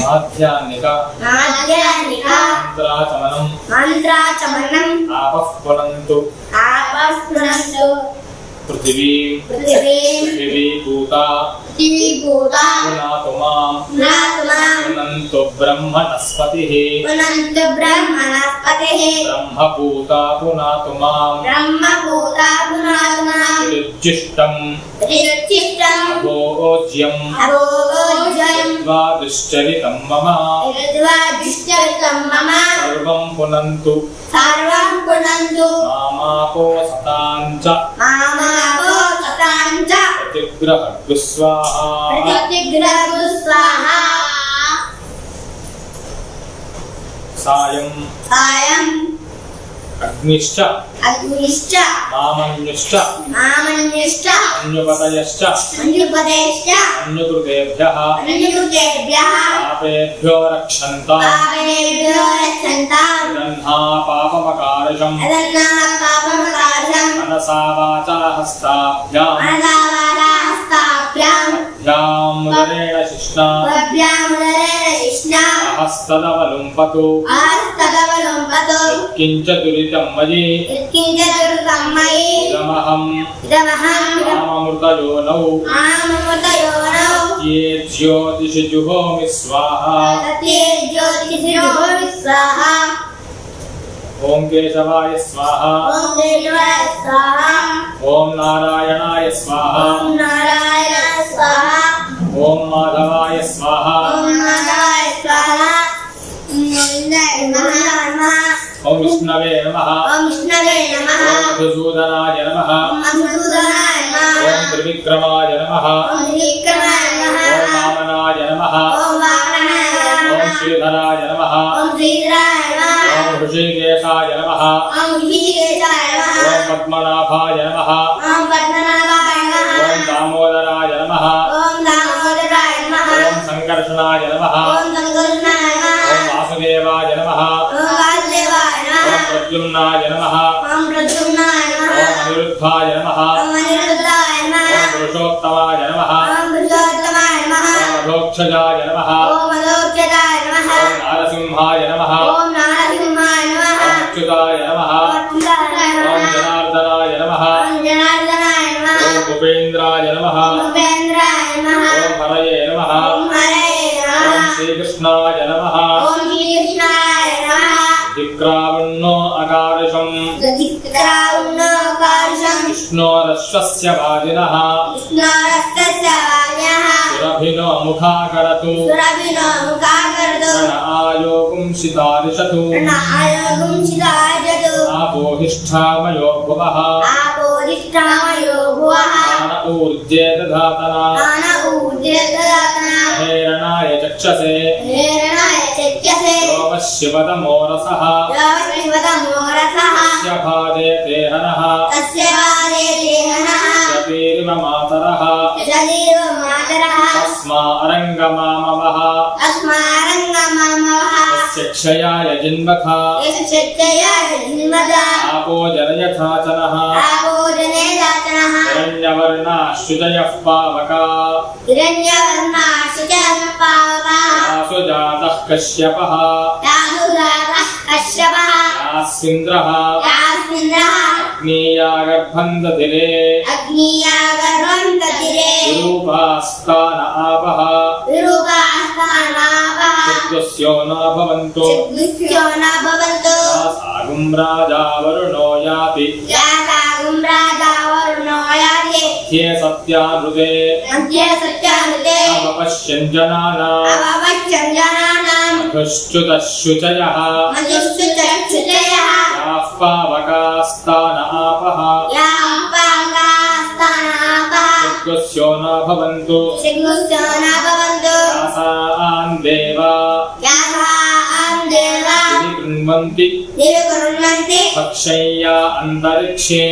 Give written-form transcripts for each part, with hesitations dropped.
మాధ్యాన్నిక మంత్రాచమనం ఆపః పునంతు పృథివీం దివీభూతా పునాతు మాం పునంతు బ్రహ్మణస్పతిః బ్రహ్మభూతా పునాతు మాం రుజ్జిష్టం అభోజ్యం దుశ్చరితం మమ సర్వం పునంతు మామాపో సతాంచ ప్రతిగ్రహ స్వాహా సాయం అగ్నిశ్చ మామన్యుశ్చ అన్యుపతయశ్చ అన్యుకృతేభ్యః పాపేభ్యో రక్షంతాం దహ్నా పాపమకారషం మనసా వాచా హస్తాభ్యాం అభ్యాముదరేణ శిష్ణా హస్తదవలుంపతు కించ దురితం మయి ఇదమహం రామమృతయోనౌ యే జ్యోతిషి జుహోమి స్వాహా ఓం కేశవాయ స్వాహా ఓం నారాయణాయ స్వాహా ఓం మాధవాయ స్వాహా ఓం విష్ణవే నమః ఓం మధుసూదనాయ నమః ఓం త్రివిక్రమాయ నమః ఓం వామనాయ నమః ఓం శ్రీధరాయ నమః ఓం హృషికేశాయ నమః ఓం పద్మనాభాయ నమః ఓం దామోదరాయ నమః ఓం సంకర్షణాయ నమః ఓం వాసుదేవాయ నమః ఓం ప్రద్యుమ్నాయ నమః ఓం అనిరుద్ధాయ నమః ఓం పురుషోత్తమాయ నమః ఓం అధోక్షజాయ నమః ఓం నారసింహాయ నమః ఓం అచ్యుతాయ నమః ఓం జనార్దనాయ నమః ఓం ఉపేంద్రాయ నమః ఓం హరయే నమః ఓం శ్రీకృష్ణాయ నమః దిక్రావణ్ణో అకార్షం విష్ణోరశ్వస్య వాజినః సురభినో ముఖాకరతు ప్రణ్ ఆయోగుం శితారిషతు ఆపోహిష్ఠామయో భువః ఆన ఊర్జే దధాతనా హేరణాయ చక్షసే శివతమో రసః తస్య భాదే దేహనః శతీరివ మాతరః తస్మా అరంగమామవః తస్య క్షయాయ జిన్వఖ ఆపో జనయథాచనః హిరణ్యవర్ణాశ్రుజయః పావకా యాసు జాతః కశ్యపః యాస్మింద్రః అగ్నేయాగర్భం దధిరే విరూపాస్తాన ఆపః చిద్వస్యో న భవంతు యాసాగుం రాజా వరుణో యాతి మధ్యే సత్యానృతే అవపశ్యన్ జనానాం మధుశ్చ్యుతశుచయః యాః పావకాస్తాన ఆపః చిద్వస్యో న భవంతు యాసాన్ దేవా కృణ్వంతి భక్షయ్యా అంతరిక్షే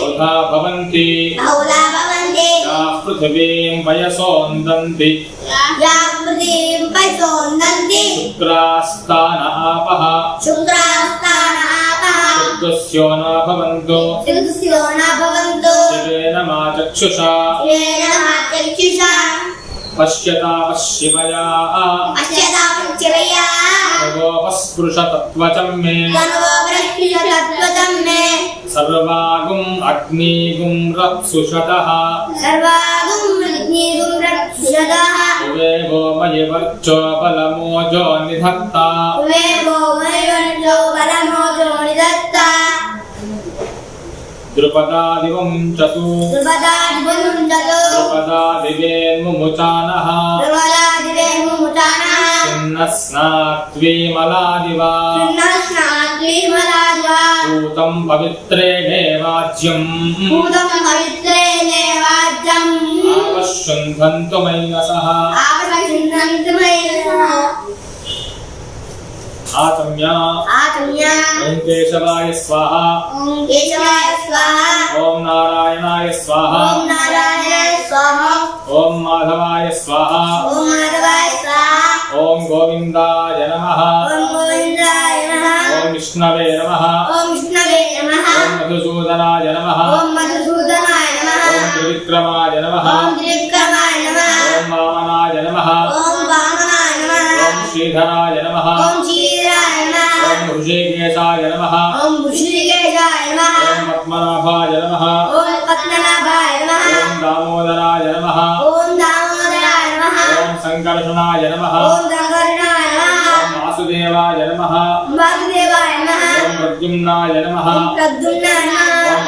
బహుధా భవంతి యాః పృథివీం వయసోందంతి శుక్రాస్తాన ఆపః శుద్ధస్యో న భవంతు శివేన మా చక్షుషా पश्यतापशिवया पश्यतापश्चिवया तवोपस्पृशतत्वचं मे सर्वोपरिष्कृतत्वतं मे सर्वागुं अग्निगुं रत्सुषतः सर्वागुं अग्निगुं रक्षुषतः उवेवो मयि वर्चो बलमोजो निधत्ता उवेवो मयि बलमोजो निधत्ता द्रुपदादिवं चतु द्रुपदादिवेन्मुमुचानः छिन्नस्नात्वीमलादिवा पूतं पवित्रेणेवाज्यम् आवश्यन्धन्तु मय्यसः आचम्य ॐ केशवाय स्वाहा ॐ नारायणाय स्वाहा ॐ माधवाय स्वाहा ॐ गोविन्दाय नमः ॐ विष्णवे नमः ॐ मधुसूदनाय नमः ॐ त्रिविक्रमाय नमः ॐ वामनाय नमः ॐ श्रीधराय नमः ॐ ऋषिकेशाय नमः ॐ पद्मनाभाय नमः ॐ दामोदराय नमः ॐ संकर्षणाय नमः ॐ वासुदेवाय नमः ॐ प्रद्युम्नाय नमः ॐ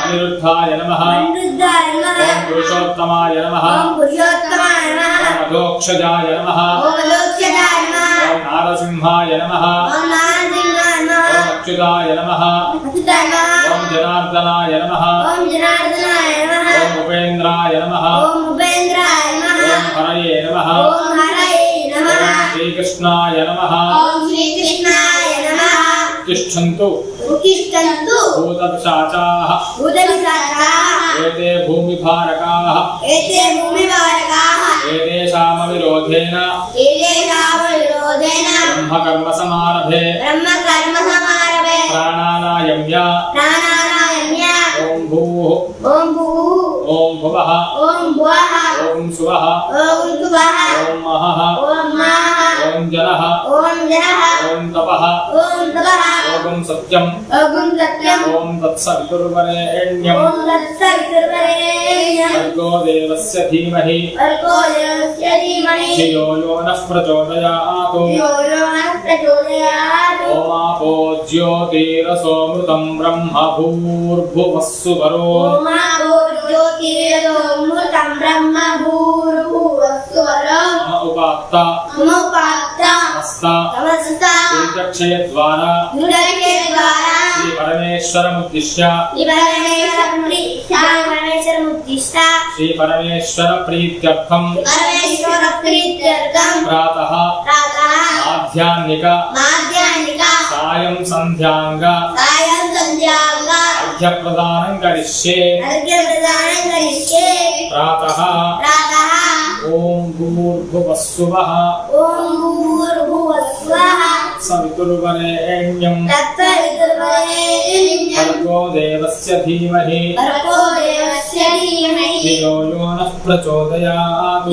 अनिरुद्धाय नमः ॐ पुरुषोत्तमाय नमः ॐ अधोक्षजाय नमः ॐ नारसिंहाय नमः ॐ अच्युताय नमः ॐ जनार्दनाय नमः ॐ उपेन्द्राय नमः ॐ हरये नमः ॐ श्रीकृष्णाय नमः उत्तिष्ठन्तु भूतपिशाचाः एते भूमिभारकाः एतेषामविरोधेन ब्रह्मकर्मसमारभे प्राणानायम्य ॐ भूः ॐ भुवः ॐ सुवः ॐ महः ॐ जनः ॐ तपः ॐ सत्यम् ॐ तत्सवितुर्वरेण्यम् भर्गो देवस्य धीमहि धियो यो नः प्रचोदयात् ओमापो ज्योतिरसोऽमृतं ब्रह्म भूर्भुवस्सु वरो उपात्ता हस्ता तीर्थक्षयद्वारा श्री परमेश्वरमुद्दिश्य श्री परमेश्वर प्रीत्यर्थं प्रातः आध्यात्मिक सायं संध्याङ्ग अर्घ्यप्रदानं करिष्ये प्रातः ॐ भूर्भुवस्सुवः सवितुर्वरेण्यं भर्गो देवस्य धीमहि धियो यो नः प्रचोदयात्